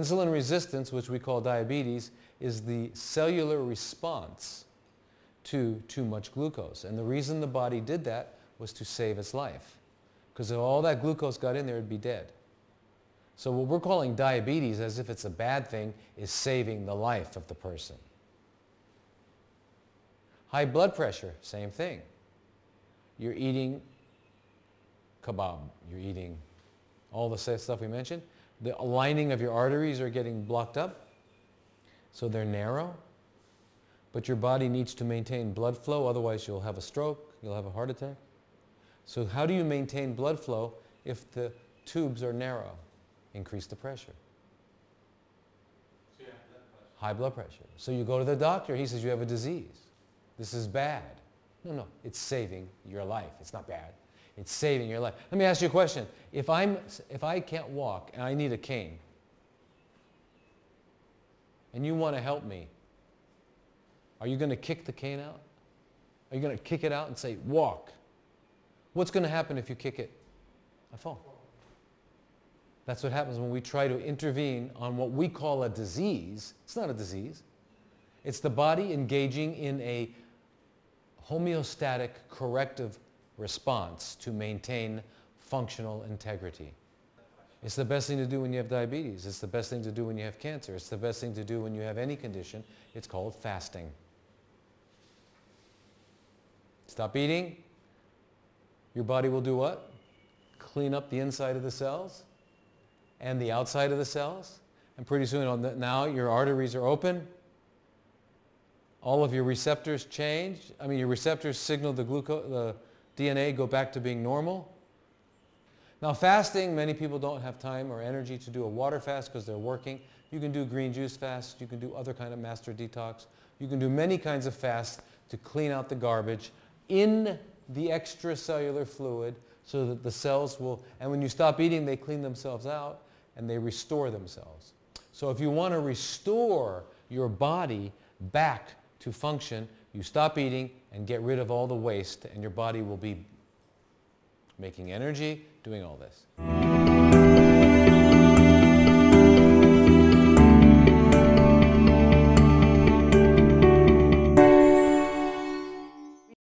insulin resistance, which we call diabetes, is the cellular response to too much glucose. And the reason the body did that was to save its life. Because if all that glucose got in there, it'd be dead. So what we're calling diabetes, as if it's a bad thing, is saving the life of the person. High blood pressure, same thing. You're eating kebab, you're eating all the stuff we mentioned. The lining of your arteries are getting blocked up, so they're narrow. But your body needs to maintain blood flow, otherwise you'll have a stroke, you'll have a heart attack. So how do you maintain blood flow if the tubes are narrow? Increase the pressure. So you have blood pressure. High blood pressure. So you go to the doctor, he says you have a disease. This is bad. No, it's saving your life. It's not bad. It's saving your life. Let me ask you a question. If I can't walk and I need a cane, and you want to help me, are you going to kick the cane out? Are you going to kick it out and say, walk? What's going to happen if you kick it? I fall. That's what happens when we try to intervene on what we call a disease. It's not a disease. It's the body engaging in a homeostatic corrective response to maintain functional integrity. It's the best thing to do when you have diabetes. It's the best thing to do when you have cancer. It's the best thing to do when you have any condition. It's called fasting. Stop eating. Your body will do what? Clean up the inside of the cells and the outside of the cells. And pretty soon, now your arteries are open. All of your receptors change. Your receptors signal the DNA go back to being normal. Now fasting, many people don't have time or energy to do a water fast because they're working. You can do green juice fast. You can do other kind of master detox. You can do many kinds of fasts to clean out the garbage in the extracellular fluid so that the cells will, and when you stop eating, they clean themselves out and they restore themselves. So if you want to restore your body back to function, you stop eating and get rid of all the waste, and your body will be making energy, doing all this.